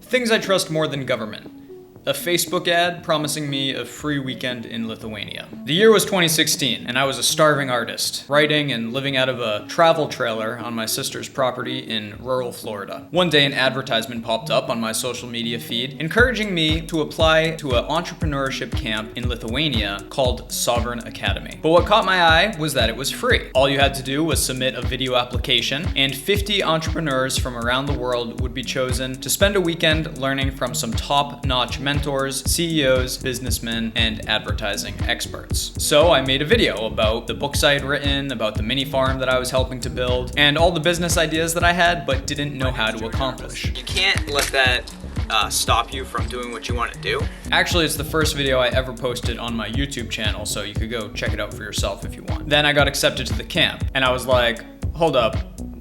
Things I trust more than government. A Facebook ad promising me a free weekend in Lithuania. The year was 2016, and I was a starving artist, writing and living out of a travel trailer on my sister's property in rural Florida. One day an advertisement popped up on my social media feed, encouraging me to apply to an entrepreneurship camp in Lithuania called Sovereign Academy. But what caught my eye was that it was free. All you had to do was submit a video application, and 50 entrepreneurs from around the world would be chosen to spend a weekend learning from some top-notch mentors, CEOs, businessmen, and advertising experts. So I made a video about the books I had written, about the mini farm that I was helping to build, and all the business ideas that I had but didn't know how to accomplish. You can't let that stop you from doing what you want to do. Actually, it's the first video I ever posted on my YouTube channel, so you could go check it out for yourself if you want. Then I got accepted to the camp, and I was like, hold up.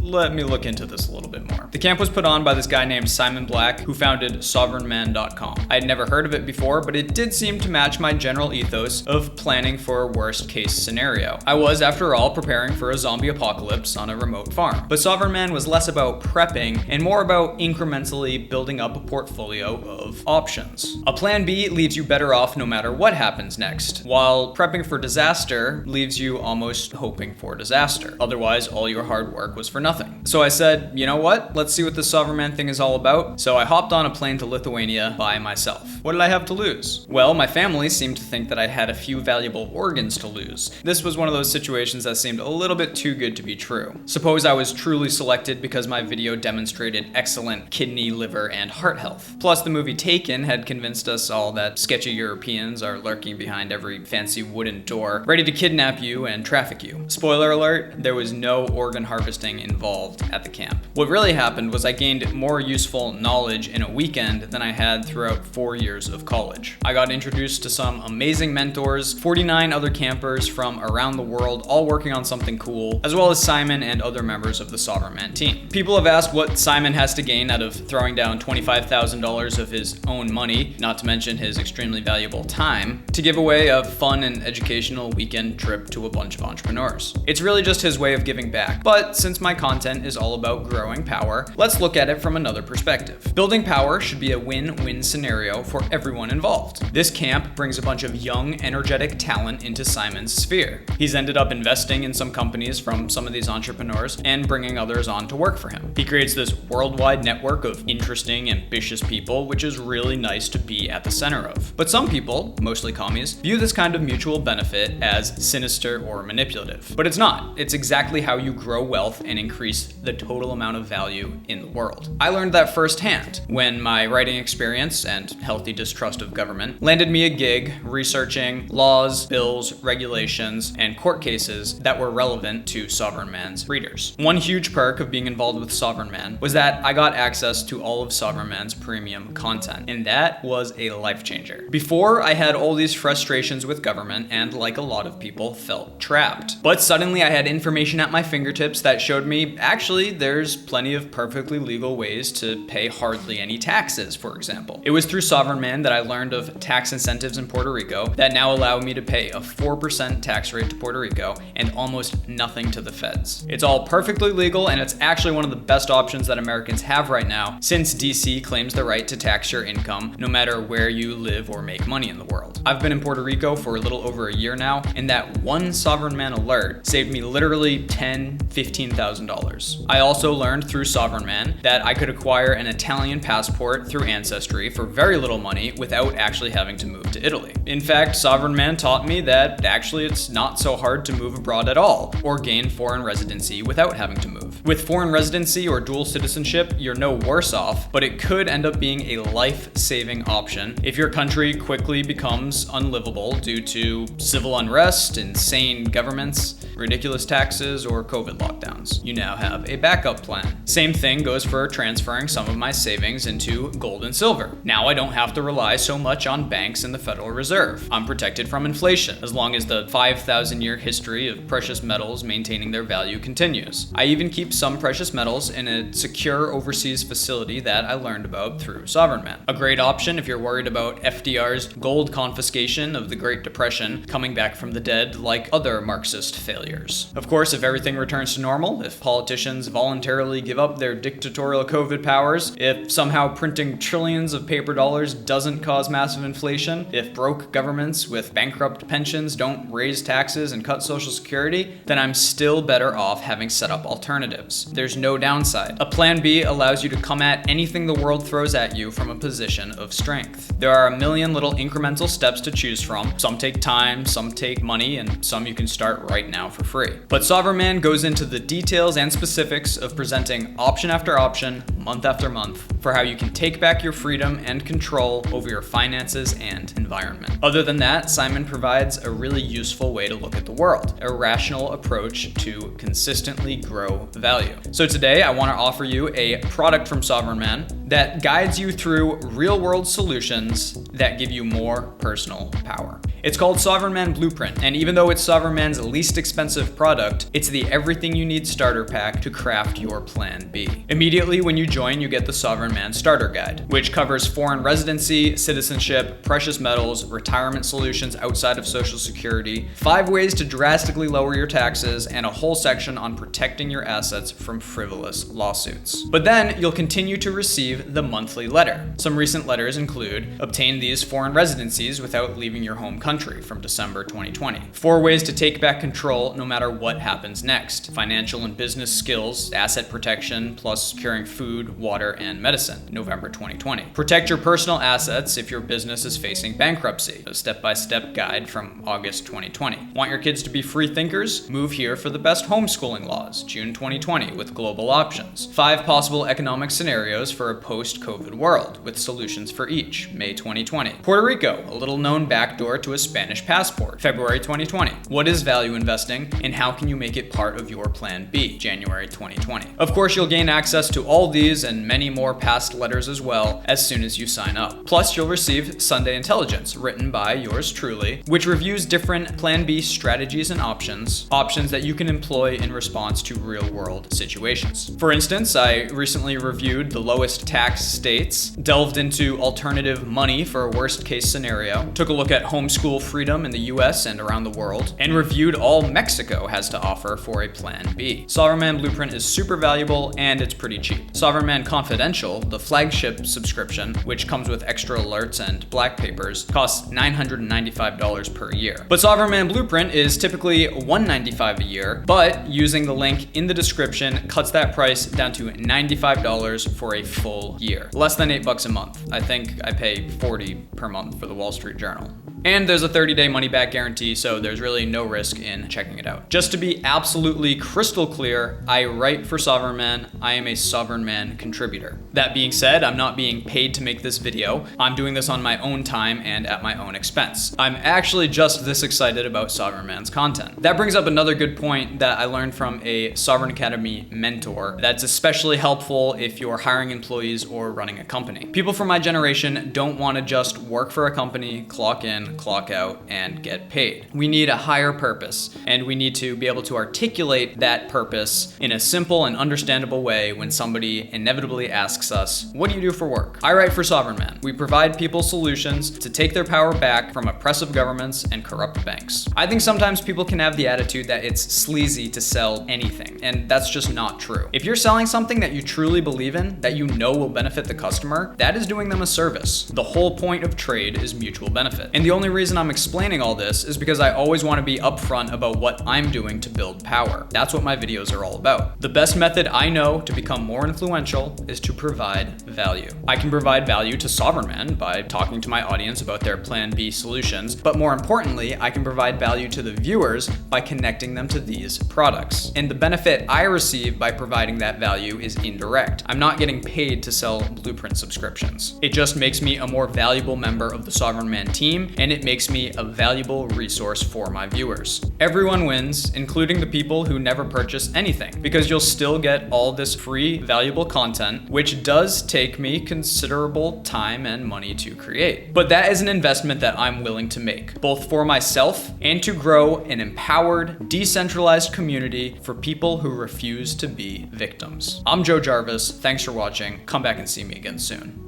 Let me look into this a little bit more. The camp was put on by this guy named Simon Black, who founded sovereignman.com. I had never heard of it before, but it did seem to match my general ethos of planning for a worst case scenario. I was, after all, preparing for a zombie apocalypse on a remote farm. But Sovereign Man was less about prepping and more about incrementally building up a portfolio of options. A plan B leaves you better off no matter what happens next, while prepping for disaster leaves you almost hoping for disaster. Otherwise, all your hard work was for nothing. So I said, you know what? Let's see what this Sovereign Man thing is all about. So I hopped on a plane to Lithuania by myself. What did I have to lose? Well, my family seemed to think that I had a few valuable organs to lose. This was one of those situations that seemed a little bit too good to be true. Suppose I was truly selected because my video demonstrated excellent kidney, liver, and heart health. Plus, the movie Taken had convinced us all that sketchy Europeans are lurking behind every fancy wooden door, ready to kidnap you and traffic you. Spoiler alert, there was no organ harvesting involved at the camp. What really happened was I gained more useful knowledge in a weekend than I had throughout 4 years of college. I got introduced to some amazing mentors, 49 other campers from around the world, all working on something cool, as well as Simon and other members of the Sovereign Man team. People have asked what Simon has to gain out of throwing down $25,000 of his own money, not to mention his extremely valuable time, to give away a fun and educational weekend trip to a bunch of entrepreneurs. It's really just his way of giving back. But since my content is all about growing power, let's look at it from another perspective. Building power should be a win-win scenario for everyone involved. This camp brings a bunch of young, energetic talent into Simon's sphere. He's ended up investing in some companies from some of these entrepreneurs and bringing others on to work for him. He creates this worldwide network of interesting, ambitious people, which is really nice to be at the center of. But some people, mostly commies, view this kind of mutual benefit as sinister or manipulative. But it's not. It's exactly how you grow wealth and increase the total amount of value in the world. I learned that firsthand when my writing experience and healthy distrust of government landed me a gig researching laws, bills, regulations, and court cases that were relevant to Sovereign Man's readers. One huge perk of being involved with Sovereign Man was that I got access to all of Sovereign Man's premium content, and that was a life changer. Before, I had all these frustrations with government and, like a lot of people, felt trapped. But suddenly I had information at my fingertips that showed me actually, there's plenty of perfectly legal ways to pay hardly any taxes, for example. It was through Sovereign Man that I learned of tax incentives in Puerto Rico that now allow me to pay a 4% tax rate to Puerto Rico and almost nothing to the feds. It's all perfectly legal, and it's actually one of the best options that Americans have right now, since DC claims the right to tax your income no matter where you live or make money in the world. I've been in Puerto Rico for a little over a year now, and that one Sovereign Man alert saved me literally $10,000, $15,000. I also learned through Sovereign Man that I could acquire an Italian passport through Ancestry for very little money without actually having to move to Italy. In fact, Sovereign Man taught me that actually it's not so hard to move abroad at all, or gain foreign residency without having to move. With foreign residency or dual citizenship, you're no worse off, but it could end up being a life-saving option if your country quickly becomes unlivable due to civil unrest, insane governments, ridiculous taxes, or COVID lockdowns. You now have a backup plan. Same thing goes for transferring some of my savings into gold and silver. Now I don't have to rely so much on banks and the Federal Reserve. I'm protected from inflation, as long as the 5,000-year history of precious metals maintaining their value continues. I even keep some precious metals in a secure overseas facility that I learned about through Sovereign Man. A great option if you're worried about FDR's gold confiscation of the Great Depression coming back from the dead like other Marxist failures. Of course, if everything returns to normal, if politicians voluntarily give up their dictatorial COVID powers, if somehow printing trillions of paper dollars doesn't cause massive inflation, if broke governments with bankrupt pensions don't raise taxes and cut Social Security, then I'm still better off having set up alternatives. There's no downside. A plan B allows you to come at anything the world throws at you from a position of strength. There are a million little incremental steps to choose from. Some take time, some take money, and some you can start right now for free. But Sovereign Man goes into the details and specifics of presenting option after option, month after month, for how you can take back your freedom and control over your finances and environment. Other than that, Simon provides a really useful way to look at the world, a rational approach to consistently grow value. So today, I want to offer you a product from Sovereign Man that guides you through real-world solutions that give you more personal power. It's called Sovereign Man Blueprint, and even though it's Sovereign Man's least expensive product, it's the everything you need starter pack to craft your plan B. Immediately when you join, you get the Sovereign Man Starter Guide, which covers foreign residency, citizenship, precious metals, retirement solutions outside of Social Security, 5 ways to drastically lower your taxes, and a whole section on protecting your assets from frivolous lawsuits. But then you'll continue to receive the monthly letter. Some recent letters include: obtain these foreign residencies without leaving your home country from December 2020. 4 ways to take back control no matter what happens next. Financial and business skills, asset protection, plus securing food, water, and medicine, November 2020. Protect your personal assets if your business is facing bankruptcy, a step-by-step guide from August 2020. Want your kids to be free thinkers? Move here for the best homeschooling laws, June 2020, with global options. 5 possible economic scenarios for a post-COVID world, with solutions for each, May 2020. Puerto Rico, a little known backdoor to a Spanish passport, February 2020. What is value investing, and how can you make it part of your plan B, January 2020. Of course, you'll gain access to all these and many more past letters as well as soon as you sign up. Plus, you'll receive Sunday Intelligence, written by yours truly, which reviews different plan B strategies and options that you can employ in response to real-world situations. For instance, I recently reviewed the lowest tax states, delved into alternative money for a worst-case scenario, took a look at homeschool freedom in the US and around the world, and reviewed all Mexico has to offer for a plan B. Sovereign Man Blueprint is super valuable and it's pretty cheap. Sovereign Man Confidential, the flagship subscription, which comes with extra alerts and black papers, costs $995 per year. But Sovereign Man Blueprint is typically $195 a year, but using the link in the description cuts that price down to $95 for a full year. Less than $8 a month. I think I pay $40 per month for the Wall Street Journal. And there's a 30-day money-back guarantee, so there's really no risk in checking it out. Just to be absolutely crystal clear, I write for Sovereign Man. I am a Sovereign Man contributor. That being said, I'm not being paid to make this video. I'm doing this on my own time and at my own expense. I'm actually just this excited about Sovereign Man's content. That brings up another good point that I learned from a Sovereign Academy mentor that's especially helpful if you're hiring employees or running a company. People from my generation don't want to just work for a company, clock in, clock out, and get paid. We need a higher purpose, and we need to be able to articulate that purpose in a simple and understandable way when somebody inevitably asks us, what do you do for work? I write for Sovereign Man. We provide people solutions to take their power back from oppressive governments and corrupt banks. I think sometimes people can have the attitude that it's sleazy to sell anything, and that's just not true. If you're selling something that you truly believe in, that you know will benefit the customer, that is doing them a service. The whole point of trade is mutual benefit. And the only reason I'm explaining all this is because I always want to be upfront about what I'm doing to build power. That's what my videos are all about. The best method I know to become more influential is to provide value. I can provide value to Sovereign Man by talking to my audience about their Plan B solutions, but more importantly, I can provide value to the viewers by connecting them to these products. And the benefit I receive by providing that value is indirect. I'm not getting paid to sell Blueprint subscriptions. It just makes me a more valuable member of the Sovereign Man team, and it makes me a valuable resource for my viewers. Everyone wins, including the people who never purchase anything, because you'll still get all this free, valuable content, which does take me considerable time and money to create. But that is an investment that I'm willing to make, both for myself and to grow an empowered, decentralized community for people who refuse to be victims. I'm Joe Jarvis. Thanks for watching. Come back and see me again soon.